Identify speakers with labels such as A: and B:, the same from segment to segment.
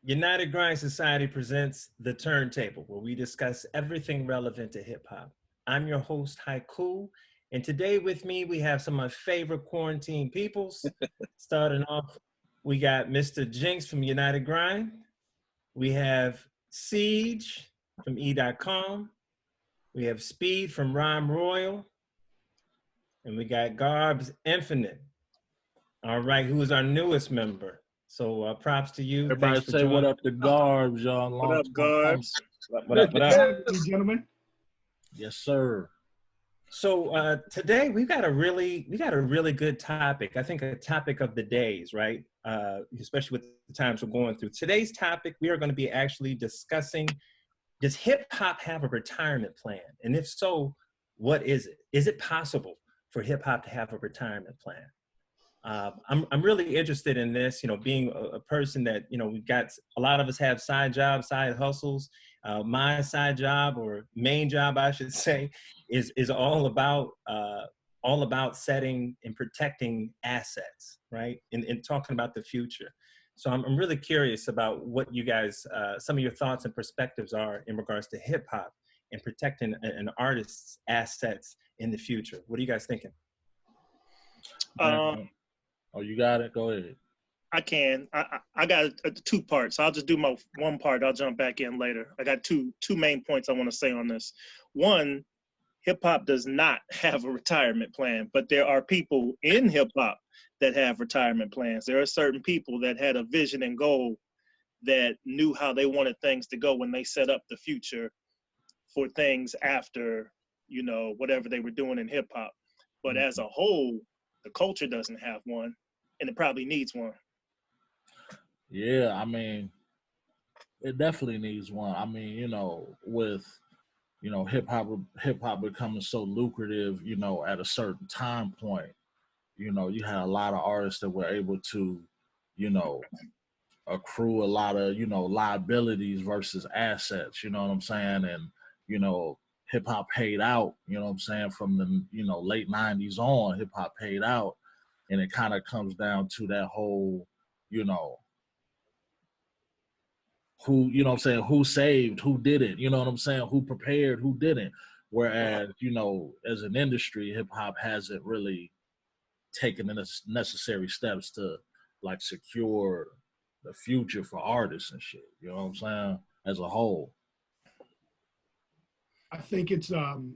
A: United Grind Society presents The Turntable, where we discuss everything relevant to hip hop. I'm your host, Haiku, and today with me we have some of my favorite quarantine peoples. Starting off, we got Mr. Jinx from United Grind. We have Siege from E.com. We have Speed from Rhyme Royal. And we got Garbs Infinite. All right, who is our newest member? So props to you.
B: Everybody
A: Thanks for
B: say
A: joining.
B: what up to Garbs, y'all.
C: What up, Garbs?
A: What up?
D: Gentlemen?
B: Yes, sir.
A: So today we got a really good topic. I think a topic of the days, right? Especially with the times we're going through. Today's topic, we are going to be actually discussing, does hip hop have a retirement plan? And if so, what is it? Is it possible for hip hop to have a retirement plan? I'm really interested in this, being a person that, we've got, a lot of us have side jobs, side hustles. My side job, or main job, I should say, is all about setting and protecting assets, right? And talking about the future. So I'm really curious about what you guys, some of your thoughts and perspectives are in regards to hip hop and protecting an artist's assets in the future. What are you guys thinking?
B: Oh, you got it? Go ahead.
C: I can. I got two parts. I'll just do my one part. I'll jump back in later. I got two main points I want to say on this. One, hip hop does not have a retirement plan, but there are people in hip hop that have retirement plans. There are certain people that had a vision and goal that knew how they wanted things to go when they set up the future for things after, whatever they were doing in hip hop. But as a whole, the culture doesn't have one, and it probably needs one.
B: Yeah, I mean, it definitely needs one. I mean, with hip hop becoming so lucrative, at a certain time point, you had a lot of artists that were able to, accrue a lot of, liabilities versus assets, you know what I'm saying? And, hip hop paid out, from the, late 90s on, hip hop paid out. And it kind of comes down to that whole, who saved, who didn't, who prepared, who didn't. Whereas, as an industry, hip hop hasn't really taken the necessary steps to like secure the future for artists and shit. You know what I'm saying? As a whole.
D: I think it's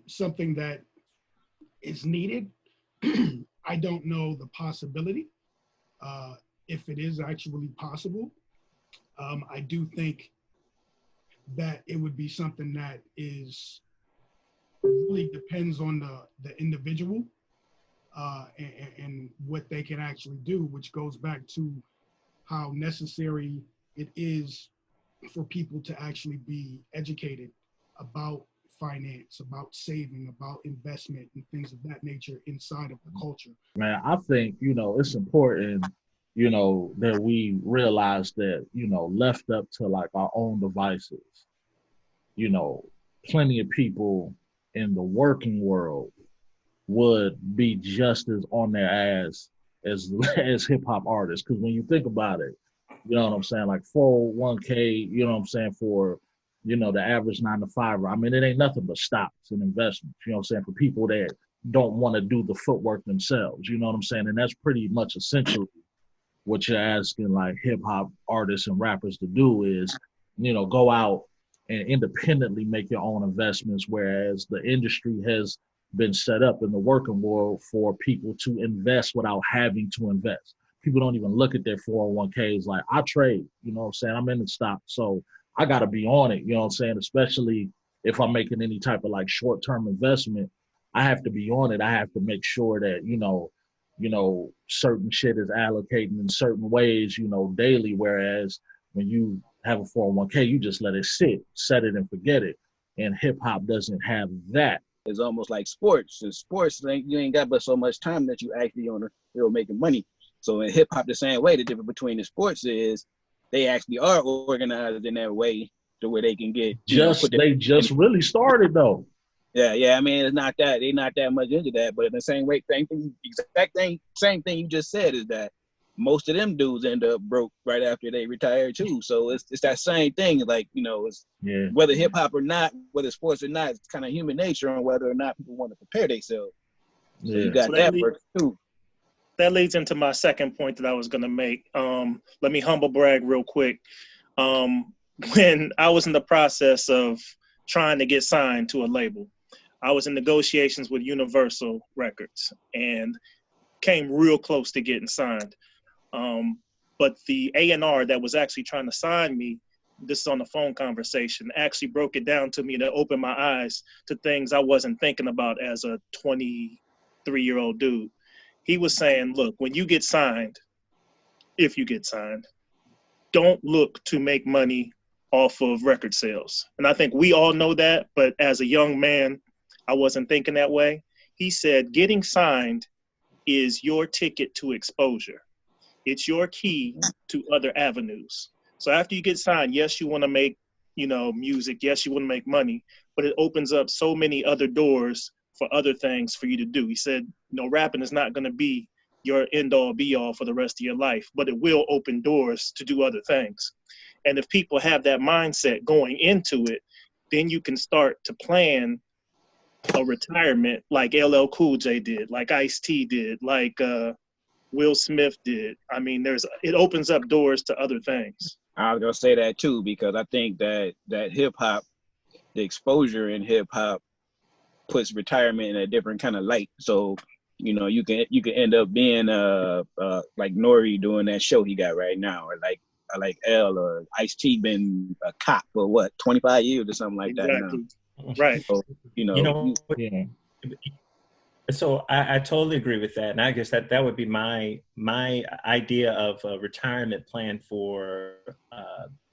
D: something that is needed. I don't know the possibility, if it is actually possible. I do think that it would be something that is really depends on the individual and what they can actually do, which goes back to how necessary it is for people to actually be educated about finance, about saving, about investment and things of that nature inside of the culture.
B: Man, I think, it's important, that we realize that, left up to like our own devices, plenty of people in the working world would be just as on their ass as hip hop artists. Because when you think about it, you know what I'm saying, like 401k, you know what I'm saying, for the average 9-to-5. I mean, it ain't nothing but stocks and investments, you know what I'm saying, for people that don't want to do the footwork themselves, you know what I'm saying? And that's pretty much essentially what you're asking like hip hop artists and rappers to do is, go out and independently make your own investments, whereas the industry has been set up in the working world for people to invest without having to invest. People don't even look at their 401ks like, I trade, you know what I'm saying? I'm in the stock, so I got to be on it, you know what I'm saying? Especially if I'm making any type of like short-term investment, I have to be on it. I have to make sure that, certain shit is allocating in certain ways, daily. Whereas when you have a 401k, you just let it sit, set it and forget it. And hip hop doesn't have that.
E: It's almost like sports. In sports, you ain't got but so much time that you actually on the field making money. So in hip hop, the same way. The difference between the sports is they actually are organized in that way to where they can get,
B: They just really started though.
E: Yeah. I mean, it's not that they're not that much into that, but in the same way, same thing you just said is that most of them dudes end up broke right after they retire too. So it's that same thing. Like, it's whether hip hop or not, whether sports or not, it's kind of human nature on whether or not people want to prepare themselves. So you got that work too.
C: That leads into my second point that I was going to make. Let me humble brag real quick. When I was in the process of trying to get signed to a label, I was in negotiations with Universal Records and came real close to getting signed. But the A&R that was actually trying to sign me, this is on the phone conversation, actually broke it down to me to open my eyes to things I wasn't thinking about as a 23-year-old dude. He was saying, look, when you get signed, if you get signed, don't look to make money off of record sales. And I think we all know that, but as a young man, I wasn't thinking that way. He said, getting signed is your ticket to exposure. It's your key to other avenues. So after you get signed, yes, you want to make, music. Yes, you want to make money, but it opens up so many other doors for other things for you to do. He said, rapping is not going to be your end all be all for the rest of your life, but it will open doors to do other things. And if people have that mindset going into it, then you can start to plan a retirement like LL Cool J did, like Ice-T did, like Will Smith did. I mean, it opens up doors to other things.
E: I was gonna say that too, because I think that hip hop, the exposure in hip hop puts retirement in a different kind of light. So, you can end up being like Nori doing that show he got right now, or like L or Ice-T been a cop for what, 25 years or something like that now.
C: Right.
E: So,
A: So I totally agree with that, and I guess that would be my idea of a retirement plan for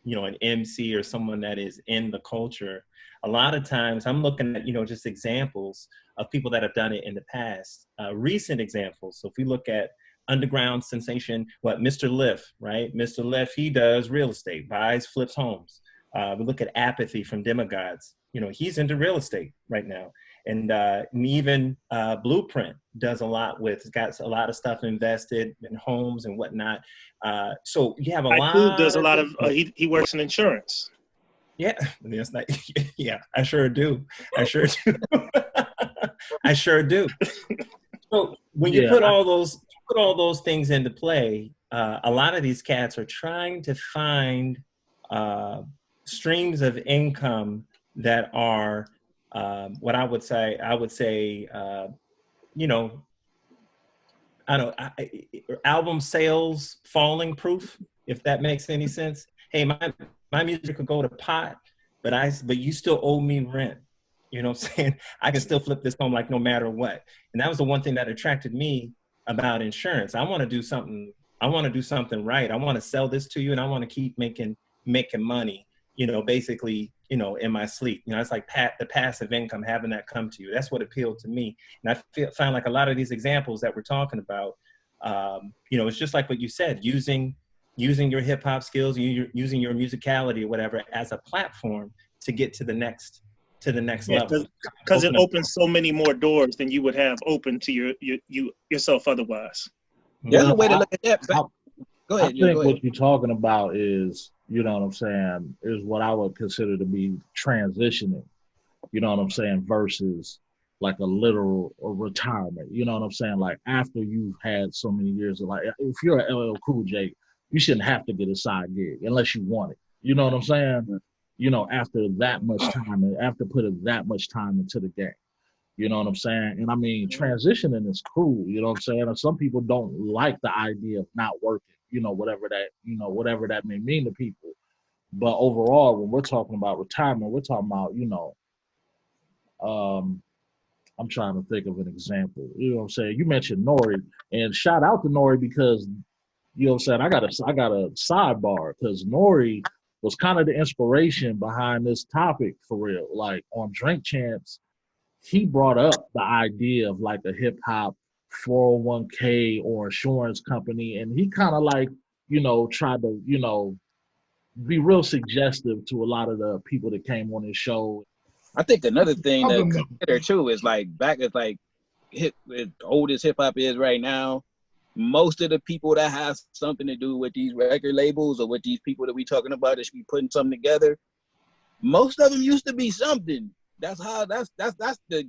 A: an MC or someone that is in the culture. A lot of times I'm looking at just examples of people that have done it in the past, recent examples. So if we look at underground sensation, Mr. Liff, right? Mr. Liff, he does real estate, buys, flips homes. We look at Apathy from Demigods. He's into real estate right now. And even Blueprint does a lot got a lot of stuff invested in homes and whatnot. So you have a lot.
C: Does a lot of, he works in insurance.
A: Yeah, that's not, yeah, I sure do. I sure do. So when you put all those things into play, a lot of these cats are trying to find streams of income that are what I would say, album sales falling proof, if that makes any sense. Hey, my music could go to pot, but you still owe me rent. You know what I'm saying? I can still flip this home like no matter what. And that was the one thing that attracted me about insurance. I want to do something right. I want to sell this to you and I want to keep making money, basically, in my sleep. It's like the passive income, having that come to you. That's what appealed to me. And I find like a lot of these examples that we're talking about, it's just like what you said, using your hip hop skills, using your musicality or whatever as a platform to get to the next level.
C: Because it opens so many more doors than you would have open to yourself otherwise.
E: There's a way to look at that. Go ahead.
B: I think what you're talking about is, you know what I'm saying, is what I would consider to be transitioning, you know what I'm saying, versus like a literal retirement. You know what I'm saying? Like after you've had so many years of like, if you're an LL Cool J, you shouldn't have to get a side gig unless you want it. You know what I'm saying? After that much time and after putting that much time into the game. You know what I'm saying? And I mean, transitioning is cool. You know what I'm saying? And some people don't like the idea of not working, whatever that may mean to people. But overall, when we're talking about retirement, we're talking about, I'm trying to think of an example. You know what I'm saying? You mentioned Nori, and shout out to Nori because, you know what I'm saying, I got a sidebar because Nori was kind of the inspiration behind this topic for real. Like on Drink Champs, he brought up the idea of like a hip hop 401k or insurance company, and he kind of like, tried to, be real suggestive to a lot of the people that came on this show.
E: I think another thing to
D: Problem, though.
E: consider too is like back as like as old as hip hop is right now, most of the people that have something to do with these record labels or with these people that we talking about that should be putting something together, most of them used to be something. That's the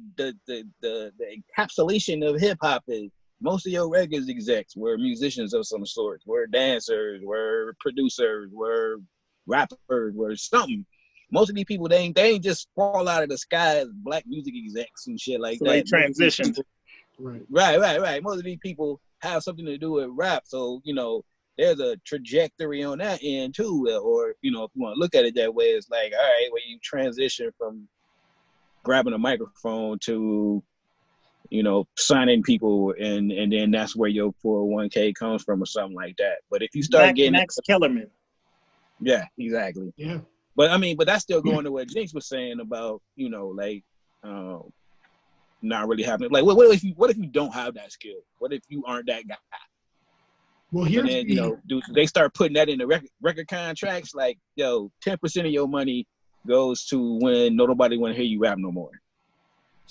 E: encapsulation of hip hop is. Most of your records execs were musicians of some sort, were dancers, were producers, were rappers, were something. Most of these people, they ain't just fall out of the sky as black music execs and shit like
C: So
E: that.
C: they transitioned.
B: Right.
E: Most of these people have something to do with rap. So, there's a trajectory on that end too. Or, if you want to look at it that way, it's like, all right, when you transition from grabbing a microphone to, signing people and then that's where your 401k comes from or something like that. But if you start getting
C: Max Kellerman.
E: Yeah, exactly.
D: Yeah.
E: But that's still going to what Jinx was saying about, not really having like what if you don't have that skill? What if you aren't that guy?
D: Well,
E: And
D: here's
E: then, do they start putting that in the record contracts? Like, 10% of your money goes to when nobody want to hear you rap no more.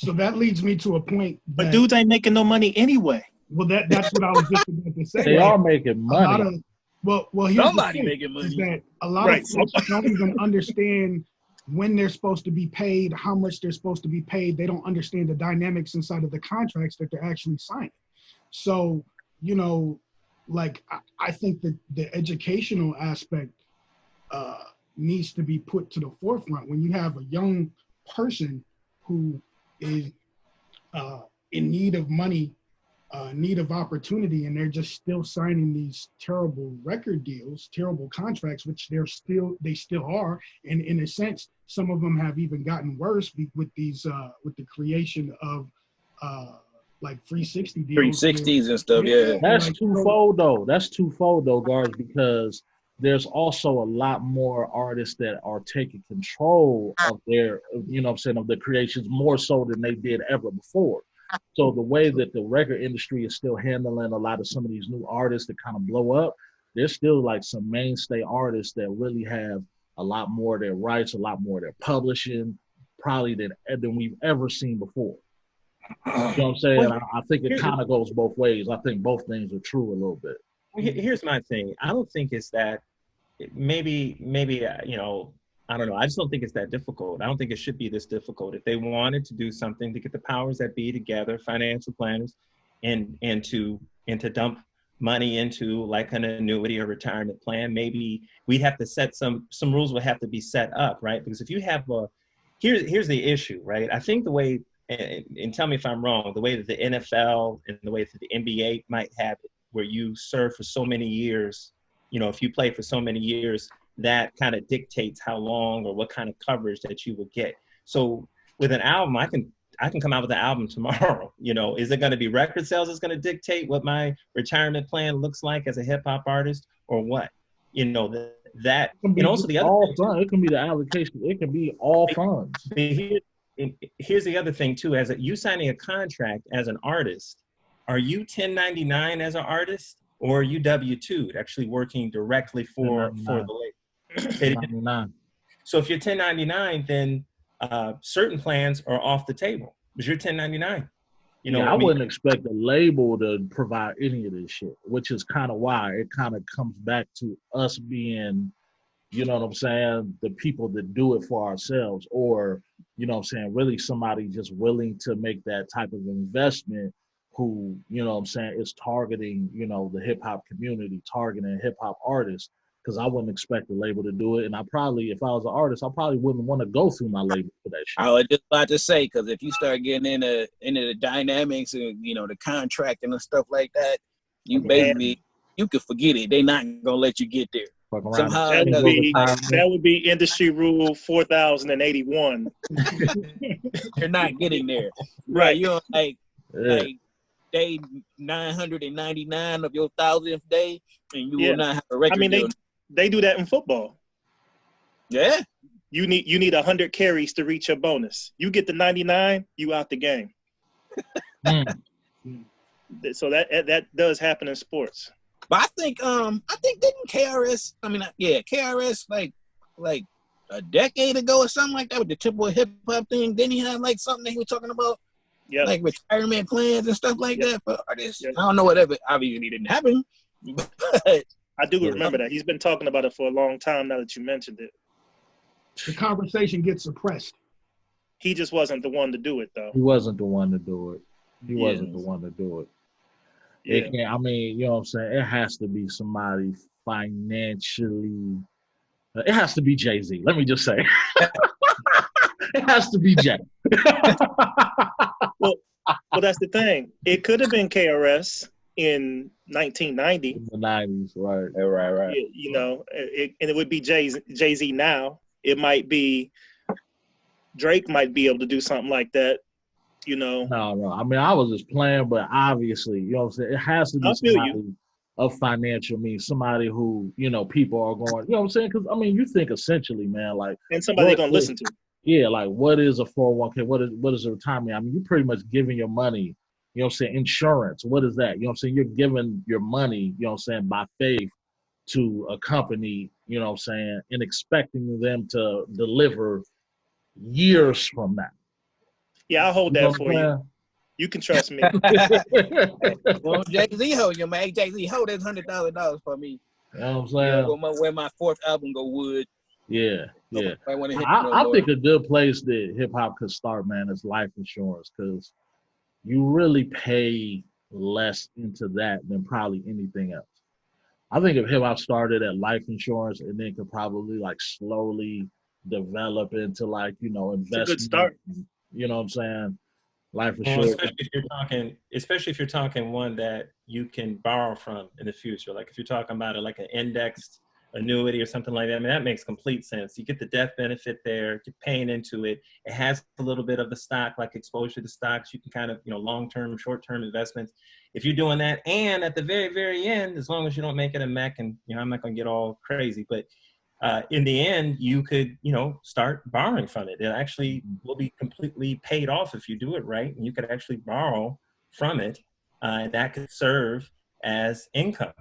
D: so that leads me to a point.
C: But dudes ain't making no money anyway.
D: Well, that's what I was just about to say.
B: They are making money.
D: Well, here's
E: Somebody
D: the thing,
E: making money.
D: is that a lot of folks don't even understand when they're supposed to be paid, how much they're supposed to be paid. They don't understand the dynamics inside of the contracts that they're actually signing. So, like I think that the educational aspect needs to be put to the forefront. When you have a young person who is in need of money, need of opportunity, and they're just still signing these terrible record deals, terrible contracts, which they still are, and in a sense, some of them have even gotten worse with these with the creation of like 360 deals.
E: 360s and stuff, yeah.
B: That's
D: like,
B: twofold though, guards, because there's also a lot more artists that are taking control of their, of the creations more so than they did ever before. So the way that the record industry is still handling a lot of some of these new artists that kind of blow up, there's still like some mainstay artists that really have a lot more of their rights, a lot more of their publishing, probably than we've ever seen before. You know what I'm saying? I think it kind of goes both ways. I think both things are true a little bit.
A: Here's my thing. I don't think it's that. Maybe I don't know. I just don't think it's that difficult. I don't think it should be this difficult. If they wanted to do something to get the powers that be together, financial planners, and to dump money into like an annuity or retirement plan, maybe we'd have to set some rules would have to be set up, right? Because if you have here's the issue, right? I think the way, and tell me if I'm wrong, the way that the NFL and the way that the NBA might have it, where you serve for so many years, if you play for so many years, that kind of dictates how long or what kind of coverage that you will get. So with an album, I can come out with an album tomorrow. Is it going to be record sales that's going to dictate what my retirement plan looks like as a hip hop artist, or what? And also the other thing,
B: it can be the allocation. It can be all funds.
A: Here's the other thing too: you signing a contract as an artist, are you 1099 as an artist, or are you W-2 actually working directly for the label? So if you're 1099, then certain plans are off the table because you're 1099.
B: I wouldn't expect the label to provide any of this shit, which is kind of why it kind of comes back to us being, the people that do it for ourselves, or, really somebody just willing to make that type of investment who, is targeting, the hip hop community, targeting hip hop artists. Because I wouldn't expect the label to do it. And if I was an artist, I probably wouldn't want to go through my label for that shit.
E: I was just about to say, because if you start getting into the dynamics and, the contract and stuff like that, you could forget it. They're not going to let you get there. Somehow
C: that would be industry rule 4081.
E: You're not getting there. Right. You're like day 999 of your 1,000th day, and you will not have a record deal.
C: They do that in football.
E: Yeah.
C: You need 100 carries to reach your bonus. You get the 99, you out the game. So that does happen in sports.
E: But I think didn't KRS? KRS like a decade ago or something like that with the triple hip hop thing. Didn't he have like something that he was talking about?
C: Yeah.
E: Like retirement plans and stuff like
C: Yep.
E: that for artists.
C: Yep.
E: I don't know whatever. Obviously didn't happen. But
C: I do remember that. He's been talking about it for a long time now that you mentioned it.
D: The conversation gets suppressed.
C: He just wasn't the one to do it, though.
B: He wasn't the one to do it. He
C: Yeah.
B: wasn't the one to do it.
C: Yeah.
B: It can't, I mean, you know what I'm saying? It has to be somebody financially. It has to be Jay-Z. Let me just say. It has to be Jay.
C: Well, that's the thing. It could have been KRS in 1990.
B: In the 90s, right.
E: right.
C: You know, and it would be Jay-Z now. It might be Drake might be able to do something like that, you know.
B: No. I mean, I was just playing, but obviously, you know what I'm saying? It has to be somebody of financial means, somebody who, you know, people are going, you know what I'm saying? Because, I mean, you think essentially, man, like.
C: And somebody going to listen to.
B: Yeah, like what is a 401k? What is a retirement? I mean, you're pretty much giving your money, you know what I'm saying? Insurance, what is that? You know what I'm saying? You're giving your money, you know what I'm saying, by faith to a company, you know what I'm saying, and expecting them to deliver years from now.
C: Yeah, I'll hold that for you. You can trust me.
E: Well, Jay-Z hold you, man. Jay-Z hold that $100,000 for me.
B: You know what I'm saying?
E: Where my fourth album go would.
B: Yeah.
E: I
B: think a good place that hip hop could start, man, is life insurance, because you really pay less into that than probably anything else. I think if hip hop started at life insurance and then could probably like slowly develop into like, you know, investment.
C: It's a good start.
B: You know what I'm saying? Life insurance.
A: Especially if you're talking one that you can borrow from in the future. Like if you're talking about it like an indexed annuity or something like that, I mean, that makes complete sense. You get the death benefit there, you're paying into it. It has a little bit of the stock, like exposure to stocks. You can kind of, you know, long-term, short-term investments. If you're doing that, and at the very, very end, as long as you don't make it a mech, and, you know, I'm not going to get all crazy, but in the end, you could, you know, start borrowing from it. It actually will be completely paid off if you do it right. And you could actually borrow from it, and that could serve as income.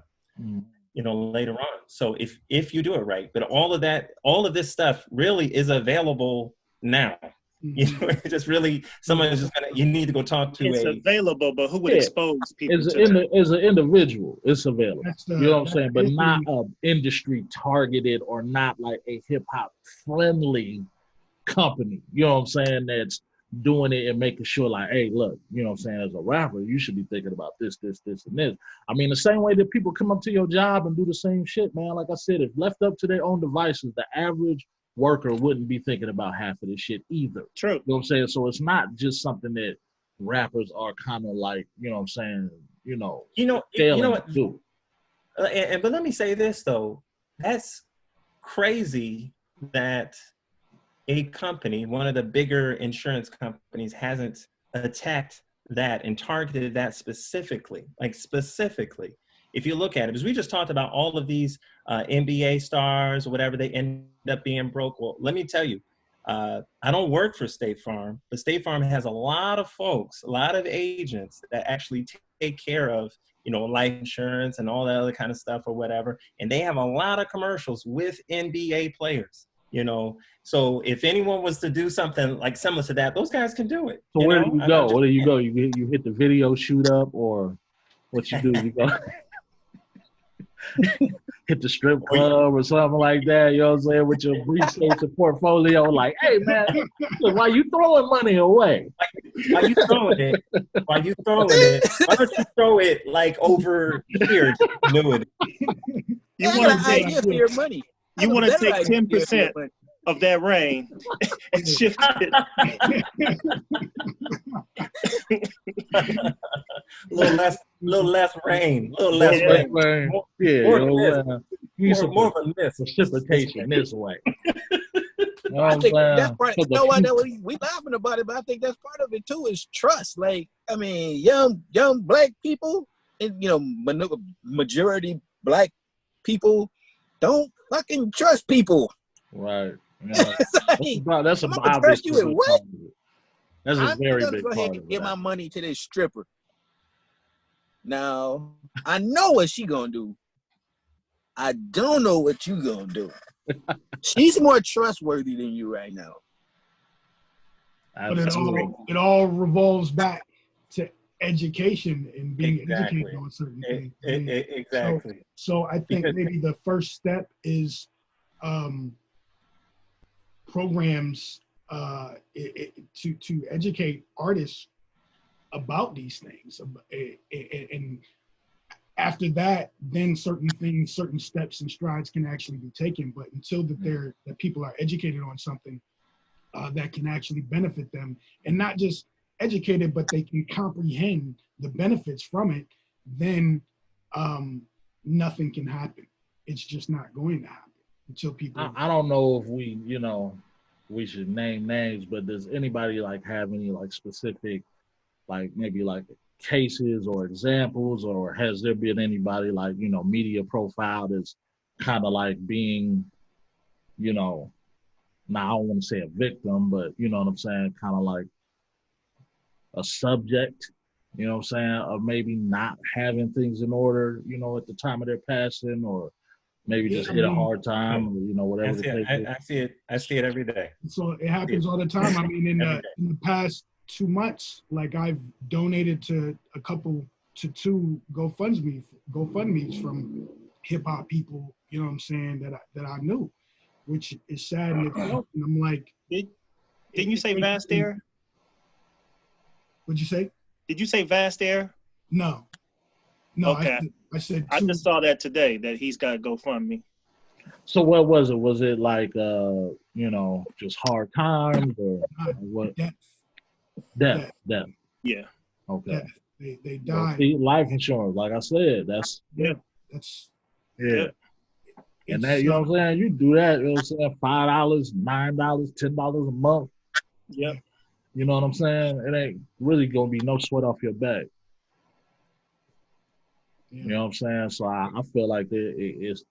A: You know, later on. So if you do it right, but all of this stuff really is available now. You know, it's just really someone is just you need to go talk to.
C: It's available, but who would expose people
B: as
C: to that?
B: As an individual, it's available. You know what I'm saying? But not industry targeted, or not like a hip hop friendly company. You know what I'm saying? That's doing it and making sure like, hey, look, you know what I'm saying, as a rapper, you should be thinking about this, and this. I mean, the same way that people come up to your job and do the same shit, man. Like I said, if left up to their own devices, the average worker wouldn't be thinking about half of this shit either.
C: True.
B: You know what I'm saying? So it's not just something that rappers are kind of like, you know what I'm saying, you know what? Do.
A: But let me say this though, that's crazy that a company, one of the bigger insurance companies, hasn't attacked that and targeted that specifically. If you look at it, because we just talked about all of these NBA stars or whatever, they end up being broke. Well, let me tell you, I don't work for State Farm, but State Farm has a lot of folks, a lot of agents that actually take care of, you know, life insurance and all that other kind of stuff or whatever. And they have a lot of commercials with NBA players. You know, so if anyone was to do something like similar to that, those guys can do it.
B: So where do you go? Where do you go? You hit the video shoot up, or what you do? You go hit the strip club or something like that. You know what I'm saying? With your briefcase and portfolio, like, hey man, look, why you throwing money away?
A: Why you throwing it? Why don't you throw it like over here?
C: You want to take
E: your money.
C: You want to take 10% of that rain and shift it.
A: little less rain. More of a miss.
B: Precipitation this way.
E: I think that's part. You know what? We laughing about it, but I think that's part of it too. Is trust. Like, I mean, young black people, and you know, majority black people don't fucking trust people.
B: Right. Yeah. That's
E: I'm gonna trust you with what?
B: That's a very big
E: part. I'm gonna go ahead and
B: give
E: my money to this stripper. Now, I know what she gonna do. I don't know what you gonna do. She's more trustworthy than you right now.
D: But it all revolves back to education and being educated on certain things.
A: Exactly.
D: So I think maybe the first step is programs to educate artists about these things, and after that, then certain steps and strides can actually be taken. But until that people are educated on something that can actually benefit them, and not just educated, but they can comprehend the benefits from it, then nothing can happen. It's just not going to happen until people.
B: I don't know if we should name names, but does anybody like have any like specific, like maybe like cases or examples, or has there been anybody like, media profile that's kind of like being, now I don't want to say a victim, but you know what I'm saying, kind of like a subject, of maybe not having things in order, at the time of their passing, or maybe just hit a hard time, or whatever the case is.
A: I see it every day.
D: So it happens all the time. I mean, in the past 2 months, like I've donated to two GoFundMe's from hip hop people, you know what I'm saying, that I knew, which is sad in itself. And I'm like,
C: didn't you say Vast Air?
D: What'd you say?
C: Did you say Vast Air?
D: No.
C: Okay.
D: I said
C: I just saw that today, that he's got a GoFundMe.
B: So what was it? Was it like just hard times, or what? Death.
C: Yeah.
B: Okay.
D: Death. They died.
B: See, life insurance, like I said, that's
C: yeah.
B: And that, you know what I'm saying? You do that, you know what I'm saying, $5, $9, $10 a month.
C: Yep.
B: You know what I'm saying? It ain't really gonna be no sweat off your back. Yeah. You know what I'm saying? So I feel like there's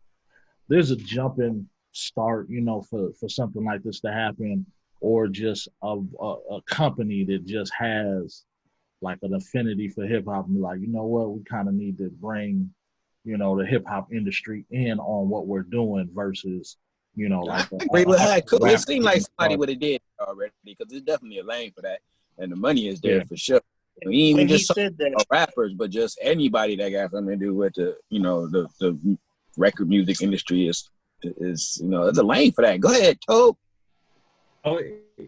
B: a jumping start, for something like this to happen, or just a company that just has like an affinity for hip hop and be like, you know what, we kind of need to bring, the hip hop industry in on what we're doing versus, like.
E: I agree with her. It seemed like somebody would have did it already, because there's definitely a lane for that, and the money is there for sure. We even just rappers, but just anybody that got something to do with the record music industry is there's a lane for that. Go ahead, Tobe.
A: Oh,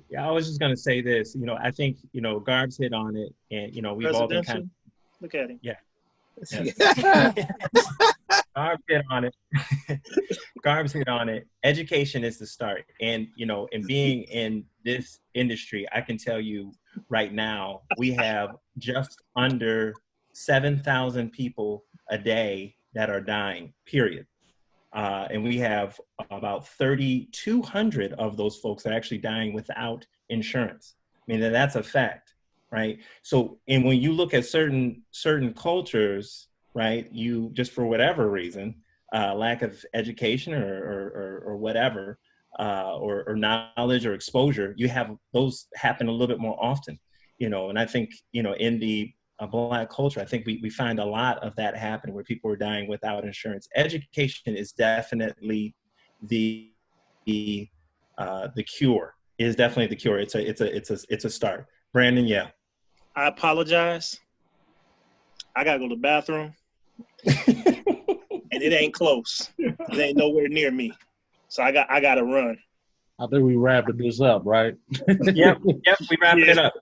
A: yeah, I was just gonna say this. I think Garb's hit on it, and we've all been kind of
C: look at him.
A: Yeah. Garb's hit on it. Garb's hit on it. Education is the start, and in being in this industry, I can tell you right now we have just under 7,000 people a day that are dying. Period. And we have about 3,200 of those folks that are actually dying without insurance. I mean, that's a fact, right? So, and when you look at certain cultures, right, you just for whatever reason, lack of education or whatever, or knowledge or exposure, you have those happen a little bit more often, and I think, in the Black culture, I think we find a lot of that happening where people are dying without insurance. Education is definitely the cure. It is definitely the cure. It's a start. Brandon, yeah.
C: I apologize. I gotta go to the bathroom, and it ain't close. It ain't nowhere near me, so I gotta run.
B: I think we wrapping this up, right?
A: Yep, we wrapping it up.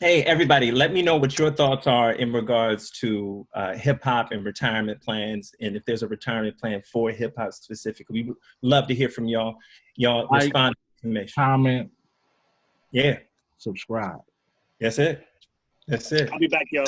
A: Hey, everybody, let me know what your thoughts are in regards to hip hop and retirement plans, and if there's a retirement plan for hip hop specifically. We would love to hear from y'all. Y'all respond to information.
B: Comment.
A: Yeah.
B: Subscribe.
A: That's it.
C: I'll be back, y'all.